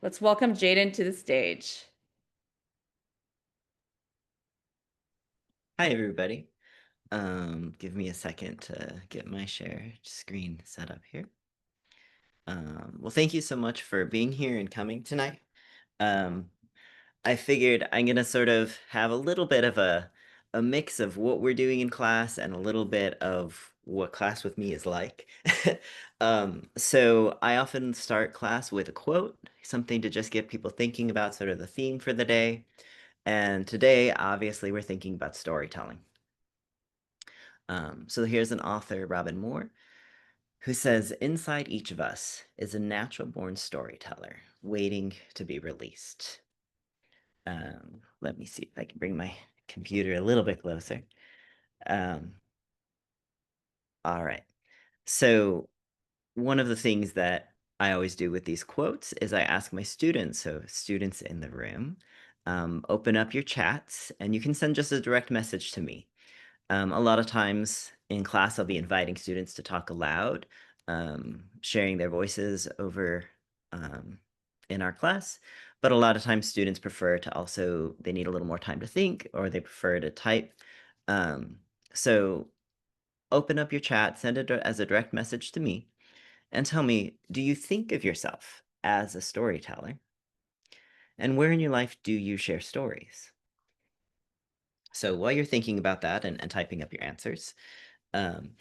Let's welcome Jaden to the stage. Hi, everybody. Give me a second to get my share screen set up here. Well, thank you so much for being here and coming tonight. Um, I figured I'm gonna sort of have a little bit of a mix of what we're doing in class and a little bit of what class with me is like. So I often start class with a quote, something to just get people thinking about sort of the theme for the day. And today, obviously, we're thinking about storytelling. So here's an author, Robin Moore, who says, "Inside each of us is a natural born storyteller waiting to be released." Let me see if I can bring my computer a little bit closer. Um, all right. So one of the things that I always do with these quotes is I ask my students, so students in the room, open up your chats and you can send just a direct message to me. A lot of times in class, I'll be inviting students to talk aloud, sharing their voices over um, in our class. But a lot of times, students prefer to also, they need a little more time to think or they prefer to type. Um, so open up your chat, send it as a direct message to me, and tell me, do you think of yourself as a storyteller? And where in your life do you share stories? So while you're thinking about that and typing up your answers, um,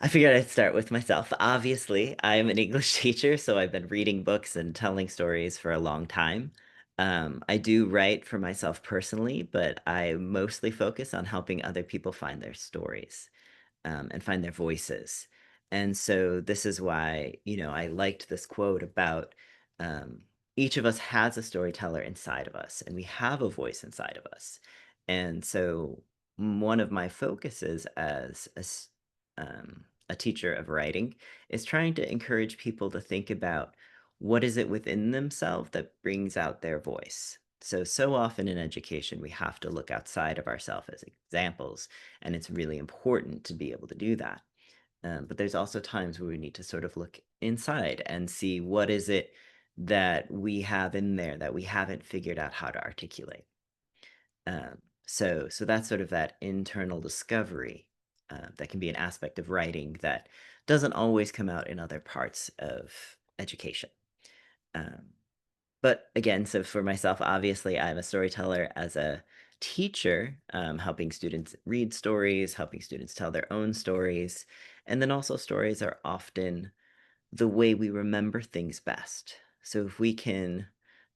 I figured I'd start with myself. Obviously, I'm an English teacher, so I've been reading books and telling stories for a long time. I do write for myself personally, but I mostly focus on helping other people find their stories and find their voices. And so this is why, I liked this quote about um, each of us has a storyteller inside of us, and we have a voice inside of us. And so one of my focuses as a teacher of writing is trying to encourage people to think about what is it within themselves that brings out their voice. So often in education, we have to look outside of ourselves as examples, and it's really important to be able to do that. But there's also times where we need to sort of look inside and see what is it that we have in there that we haven't figured out how to articulate. So that's sort of that internal discovery that can be an aspect of writing that doesn't always come out in other parts of education. Um, but again, so for myself, obviously, I'm a storyteller as a teacher, helping students read stories, helping students tell their own stories. And then also, stories are often the way we remember things best. So if we can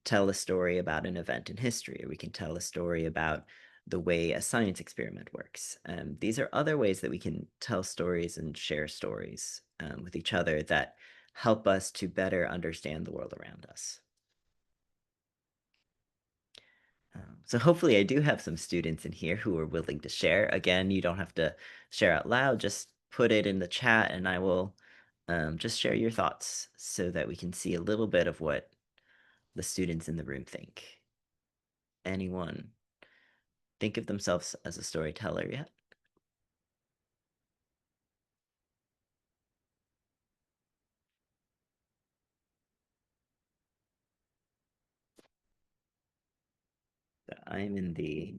tell a story about an event in history, or we can tell a story about the way a science experiment works, these are other ways that we can tell stories and share stories with each other that help us to better understand the world around us. So hopefully I do have some students in here who are willing to share. Again, you don't have to share out loud, just put it in the chat and I will just share your thoughts so that we can see a little bit of what the students in the room think. Anyone think of themselves as a storyteller yet? I'm in the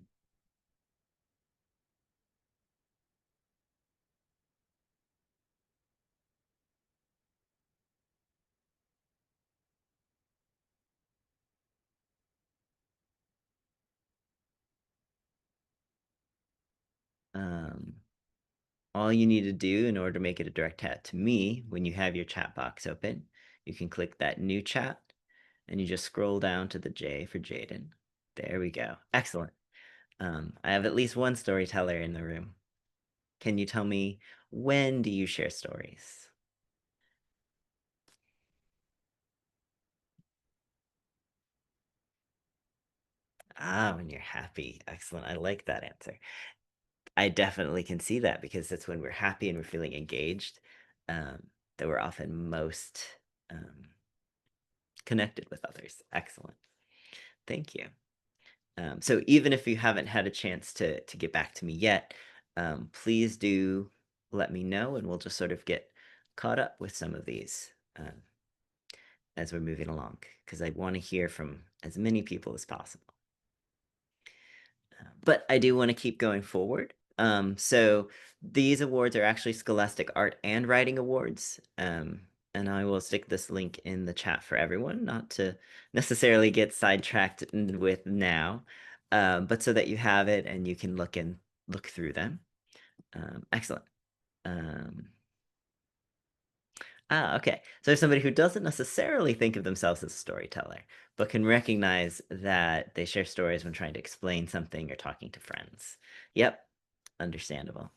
um, all you need to do in order to make it a direct chat to me, when you have your chat box open, you can click that new chat and you just scroll down to the J for Jaden. There we go. Excellent. I have at least one storyteller in the room. Can you tell me, when do you share stories? Ah, when you're happy. Excellent. I like that answer. I definitely can see that because it's when we're happy and we're feeling engaged um, that we're often most um, connected with others. Excellent. Thank you. So even if you haven't had a chance to get back to me yet, please do let me know and we'll just sort of get caught up with some of these. as we're moving along, because I want to hear from as many people as possible. But I do want to keep going forward. So these awards are actually Scholastic Art and Writing Awards. And I will stick this link in the chat for everyone, not to necessarily get sidetracked with now, but so that you have it and you can look through them. Excellent. Okay. So there's somebody who doesn't necessarily think of themselves as a storyteller, but can recognize that they share stories when trying to explain something or talking to friends. Yep, understandable.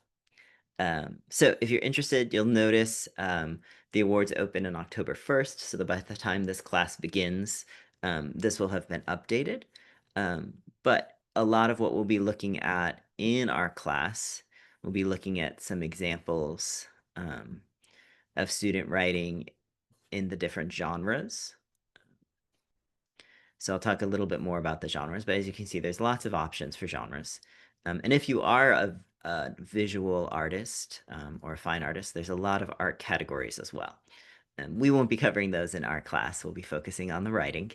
So if you're interested, you'll notice the awards open on October 1st, so that by the time this class begins, this will have been updated. But a lot of what we'll be looking at in our class, we'll be looking at some examples of student writing in the different genres. So I'll talk a little bit more about the genres, but as you can see, there's lots of options for genres. And if you are a visual artist or a fine artist, there's a lot of art categories as well. We won't be covering those in our class. We'll be focusing on the writing.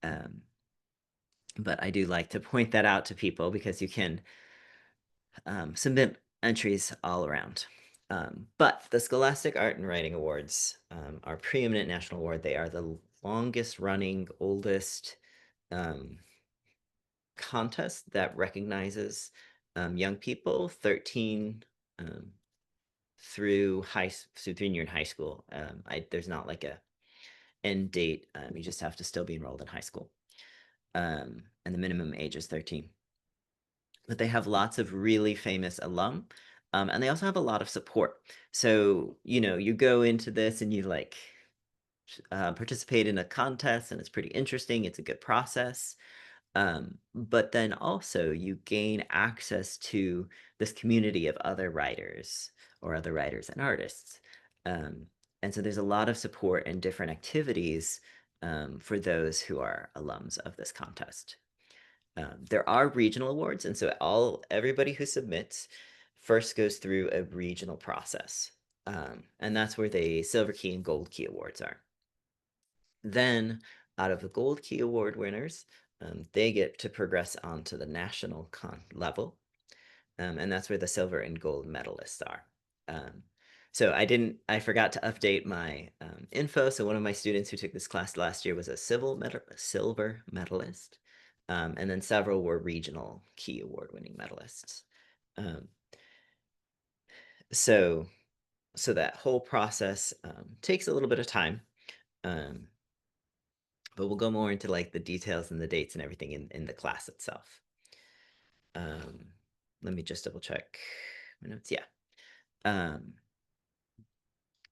But I do like to point that out to people because you can submit entries all around. But the Scholastic Art and Writing Awards are preeminent national award. They are the longest running, oldest contest that recognizes young people 13 through junior and high school. There's not like a end date. You just have to still be enrolled in high school. And the minimum age is 13. But they have lots of really famous alum. And they also have a lot of support. So, you go into this and you like participate in a contest and it's pretty interesting. It's a good process. But then also you gain access to this community of other writers or other writers and artists. And so there's a lot of support and different activities for those who are alums of this contest. There are regional awards, and so everybody who submits first goes through a regional process. And that's where the Silver Key and Gold Key awards are. Then, out of the Gold Key Award winners, they get to progress on to the national level, and that's where the silver and gold medalists are. So I forgot to update my info. So one of my students who took this class last year was a silver medalist, and then several were regional key award winning medalists. So that whole process takes a little bit of time. But we'll go more into like the details and the dates and everything in the class itself. Let me just double check my notes. Yeah.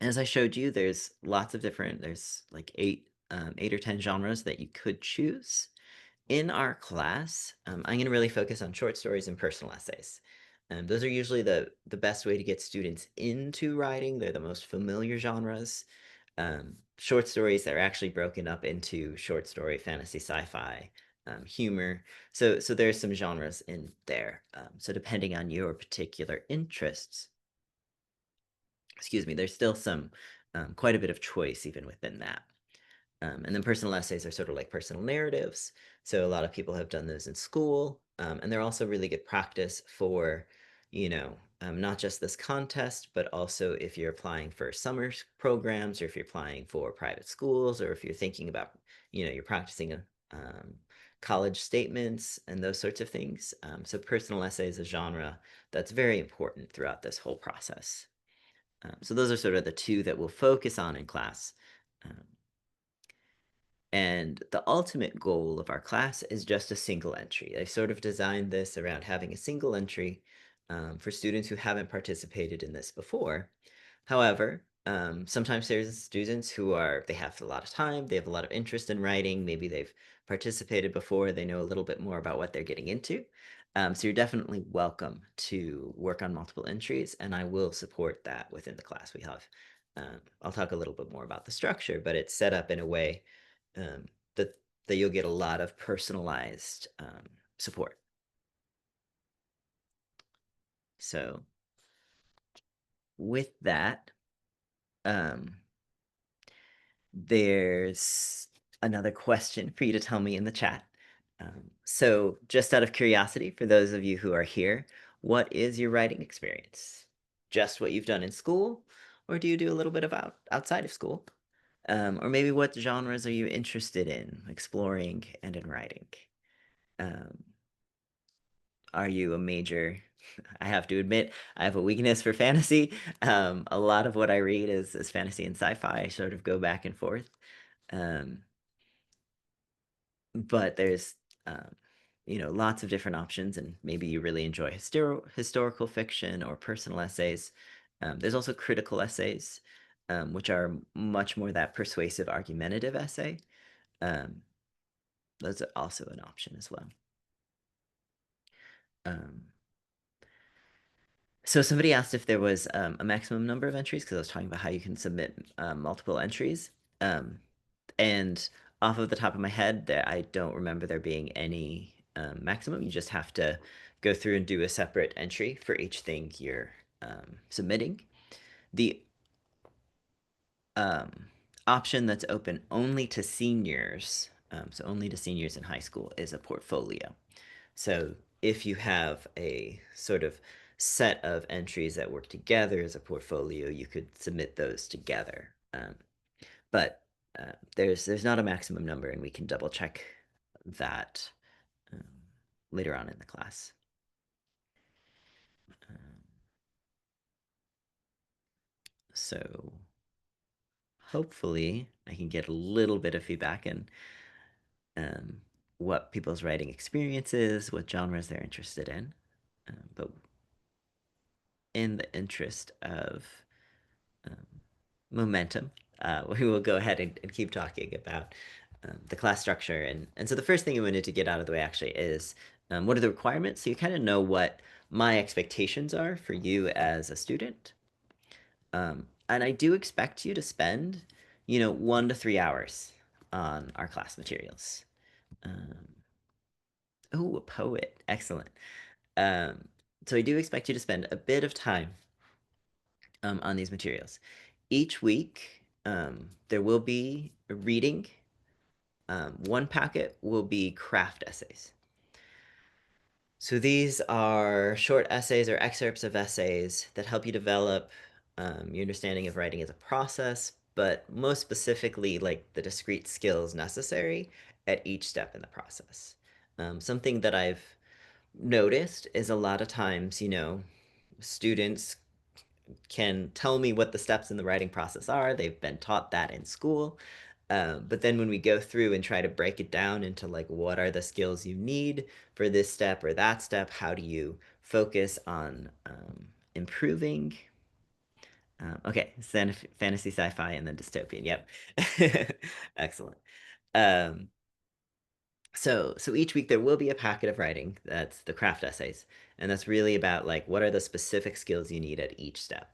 As I showed you, there's lots of there's like eight or 10 genres that you could choose. In our class, I'm going to really focus on short stories and personal essays. Those are usually the best way to get students into writing. They're the most familiar genres. Short stories that are actually broken up into short story, fantasy, sci-fi, humor. So there's some genres in there. So depending on your particular interests, excuse me, there's still some quite a bit of choice even within that. And then personal essays are sort of like personal narratives. So a lot of people have done those in school. And they're also really good practice for, not just this contest, but also if you're applying for summer programs or if you're applying for private schools or if you're thinking about, you're practicing college statements and those sorts of things. So personal essay is a genre that's very important throughout this whole process. So those are sort of the two that we'll focus on in class. And the ultimate goal of our class is just a single entry. I sort of designed this around having a single entry for students who haven't participated in this before. However, sometimes there's students they have a lot of time, they have a lot of interest in writing, maybe they've participated before, they know a little bit more about what they're getting into. So you're definitely welcome to work on multiple entries, and I will support that within the class. I'll talk a little bit more about the structure, but it's set up in a way um, that you'll get a lot of personalized support. So with that, um, There's another question for you to tell me in the chat. So, just out of curiosity, for those of you who are here, what is your writing experience? Just what you've done in school, or do you do a little bit of outside of school? Or maybe what genres are you interested in exploring and in writing? Um, are you a major? I have to admit, I have a weakness for fantasy. A lot of what I read is fantasy and sci-fi. I sort of go back and forth. Um, but there's um, lots of different options, and maybe you really enjoy historical fiction or personal essays. There's also critical essays, which are much more that persuasive argumentative essay. um, those are also an option as well. um, so somebody asked if there was a maximum number of entries, because I was talking about how you can submit multiple entries. um, And off of the top of my head, there I don't remember there being any maximum. You just have to go through and do a separate entry for each thing you're submitting. The um, option that's open only to seniors, so only to seniors in high school, is a portfolio. So if you have a sort of set of entries that work together as a portfolio, you could submit those together. But there's not a maximum number, and we can double check that um, later on in the class. Um, so hopefully I can get a little bit of feedback in um, what people's writing experience is, what genres they're interested in. But in the interest of um, momentum, we will go ahead and keep talking about the class structure. And so the first thing I wanted to get out of the way actually is what are the requirements? So you kind of know what my expectations are for you as a student. And I do expect you to spend, 1 to 3 hours on our class materials. Um, oh, a poet. Excellent. Um, so I do expect you to spend a bit of time on these materials. Each week, there will be a reading. One packet will be craft essays. So these are short essays or excerpts of essays that help you develop your understanding of writing as a process, but most specifically, like the discrete skills necessary at each step in the process. Something that I've noticed is a lot of times, students can tell me what the steps in the writing process are. They've been taught that in school. But then when we go through and try to break it down into like what are the skills you need for this step or that step, how do you focus on improving? Okay, fantasy, sci-fi, and then dystopian. Yep, excellent. Um, so each week there will be a packet of writing that's the craft essays, and that's really about like what are the specific skills you need at each step,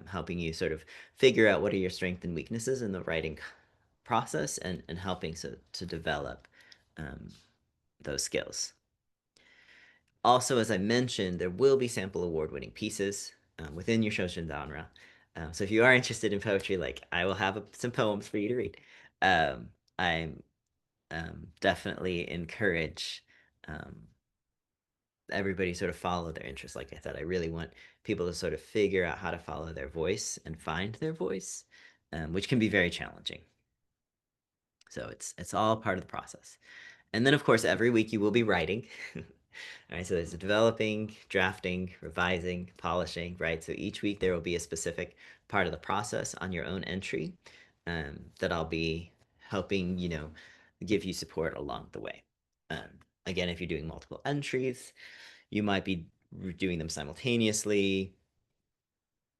helping you sort of figure out what are your strengths and weaknesses in the writing process, and helping to develop um, those skills. Also, as I mentioned, there will be sample award-winning pieces within your chosen genre. So if you are interested in poetry, like I will have some poems for you to read. I'm definitely encourage um, everybody sort of follow their interests. Like I said, I really want people to sort of figure out how to follow their voice and find their voice, which can be very challenging. So it's all part of the process. And then, of course, every week you will be writing. All right, so there's developing, drafting, revising, polishing, right? So each week there will be a specific part of the process on your own entry that I'll be helping, give you support along the way. Again, if you're doing multiple entries, you might be doing them simultaneously,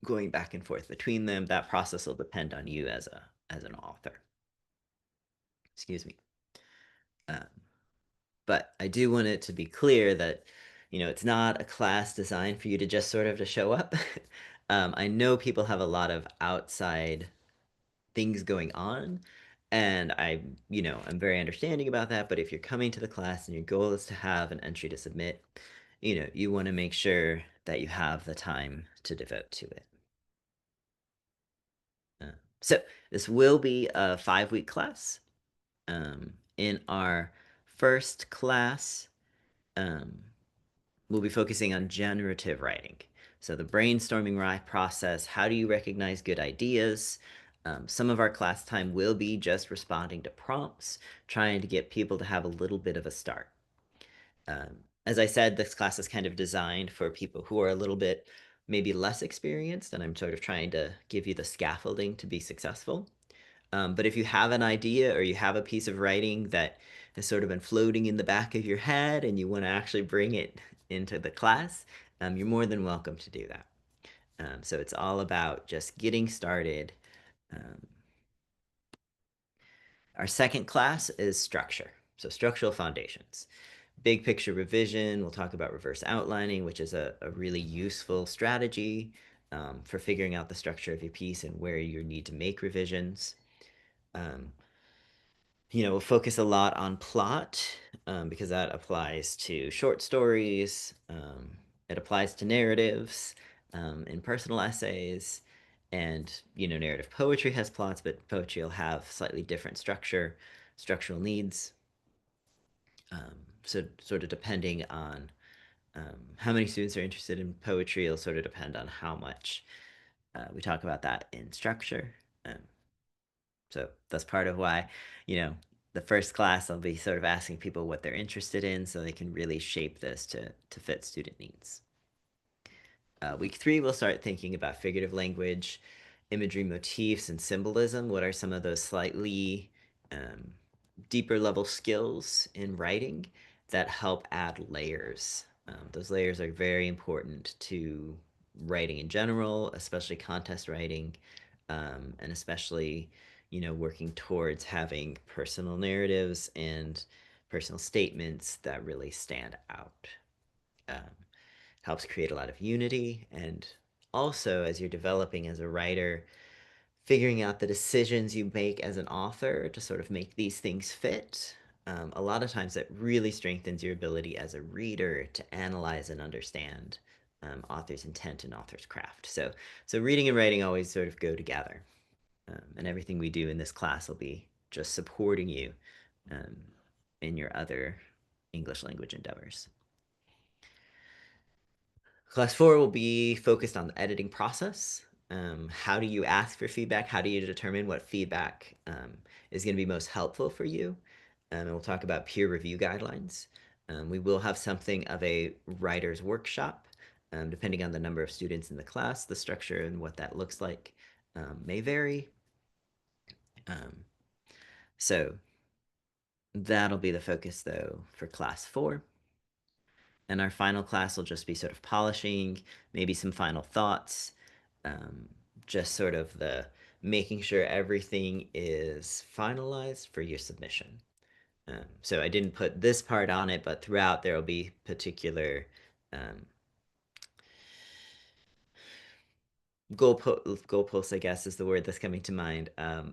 going back and forth between them. That process will depend on you as an author. Excuse me. Um, But I do want it to be clear that, it's not a class designed for you to just sort of to show up. I know people have a lot of outside things going on, and I'm very understanding about that. But if you're coming to the class and your goal is to have an entry to submit, you want to make sure that you have the time to devote to it. So this will be a 5-week class. In our first class, um, we'll be focusing on generative writing. So the brainstorming process, how do you recognize good ideas? Some of our class time will be just responding to prompts, trying to get people to have a little bit of a start. As I said, this class is kind of designed for people who are a little bit maybe less experienced, and I'm sort of trying to give you the scaffolding to be successful. But if you have an idea or you have a piece of writing that has sort of been floating in the back of your head and you want to actually bring it into the class, you're more than welcome to do that. So it's all about just getting started. Um, our second class is structure, so structural foundations. Big picture revision, we'll talk about reverse outlining, which is a really useful strategy for figuring out the structure of your piece and where you need to make revisions. Um, we'll focus a lot on plot because that applies to short stories. It applies to narratives and personal essays. And, narrative poetry has plots, but poetry will have slightly different structural needs. So, sort of depending on how many students are interested in poetry, it'll sort of depend on how much we talk about that in structure. Um, So that's part of why, you know, the first class I'll be sort of asking people what they're interested in so they can really shape this to fit student needs. Week 3, we'll start thinking about figurative language, imagery motifs, and symbolism. What are some of those slightly um, deeper level skills in writing that help add layers? Those layers are very important to writing in general, especially contest writing, and especially, working towards having personal narratives and personal statements that really stand out. Um, Helps create a lot of unity. And also, as you're developing as a writer, figuring out the decisions you make as an author to sort of make these things fit. A lot of times that really strengthens your ability as a reader to analyze and understand author's intent and author's craft. So reading and writing always sort of go together. And everything we do in this class will be just supporting you um, in your other English language endeavors. Class 4 will be focused on the editing process. How do you ask for feedback? How do you determine what feedback is going to be most helpful for you? And we'll talk about peer review guidelines. We will have something of a writer's workshop. Depending on the number of students in the class, the structure and what that looks like may vary. Um, so that'll be the focus, though, for class 4. And our final class will just be sort of polishing, maybe some final thoughts, um, just sort of the making sure everything is finalized for your submission. So I didn't put this part on it, but throughout there will be particular um, goalposts, I guess is the word that's coming to mind,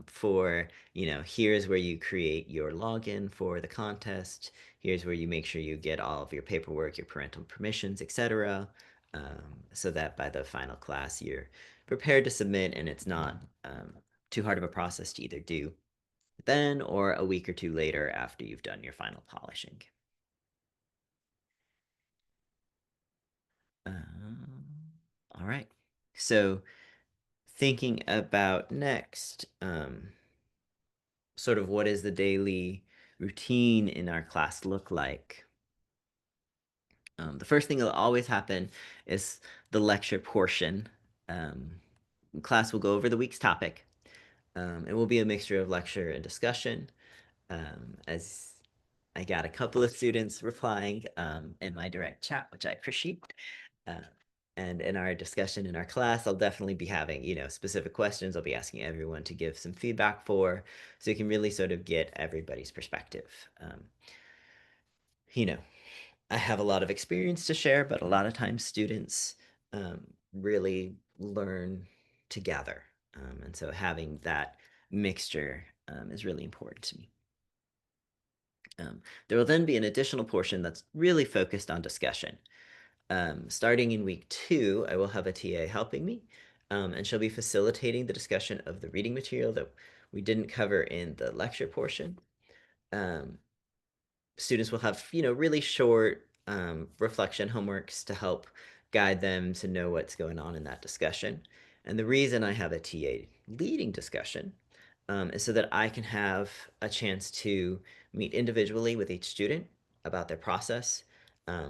for, here's where you create your login for the contest. Here's where you make sure you get all of your paperwork, your parental permissions, etc. So that by the final class, you're prepared to submit and it's not too hard of a process to either do then or a week or two later after you've done your final polishing. All right. So thinking about next, sort of what does the daily routine in our class look like? The first thing that'll always happen is the lecture portion. Um, Class will go over the week's topic. It will be a mixture of lecture and discussion. As I got a couple of students replying in my direct chat, which I appreciate. Uh, and in our discussion in our class, I'll definitely be having, specific questions I'll be asking everyone to give some feedback for, so you can really sort of get everybody's perspective. You know, I have a lot of experience to share, but a lot of times students really learn together. And so having that mixture is really important to me. There will then be an additional portion that's really focused on discussion. Starting in week 2, I will have a TA helping me. And she'll be facilitating the discussion of the reading material that we didn't cover in the lecture portion. Um, Students will have, really short reflection homeworks to help guide them to know what's going on in that discussion. And the reason I have a TA leading discussion is so that I can have a chance to meet individually with each student about their process.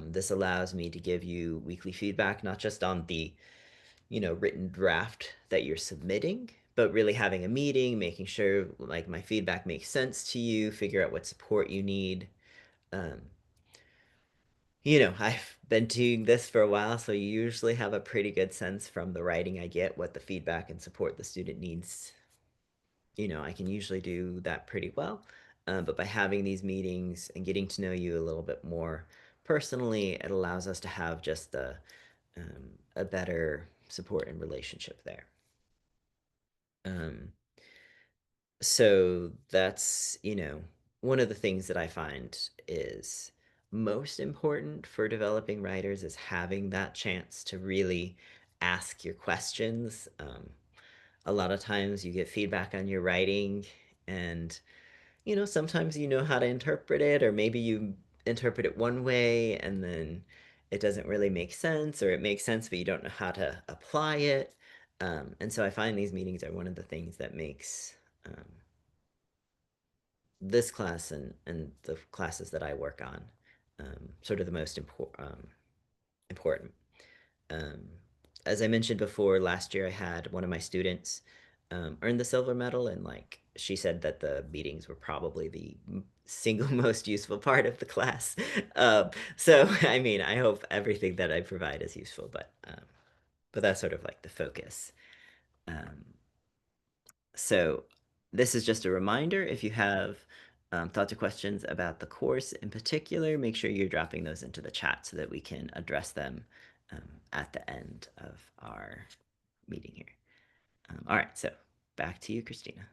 This allows me to give you weekly feedback, not just on the written draft that you're submitting, but really having a meeting, making sure like my feedback makes sense to you, figure out what support you need. Um, I've been doing this for a while, so you usually have a pretty good sense from the writing I get what the feedback and support the student needs. I can usually do that pretty well. But by having these meetings and getting to know you a little bit more personally, it allows us to have just a better support and relationship there. Um, so that's, one of the things that I find is most important for developing writers is having that chance to really ask your questions. A lot of times you get feedback on your writing, and sometimes you know how to interpret it, or maybe you interpret it one way and then it doesn't really make sense, or it makes sense but you don't know how to apply it. And so I find these meetings are one of the things that makes um, this class and the classes that I work on sort of the most important. Um, as I mentioned before, last year I had one of my students earn the silver medal, and like she said that the meetings were probably the single most useful part of the class. So I mean, I hope everything that I provide is useful, but that's sort of like the focus. Um, so this is just a reminder. If you have thoughts or questions about the course in particular, make sure you're dropping those into the chat so that we can address them at the end of our meeting here. All right, so back to you, Christina.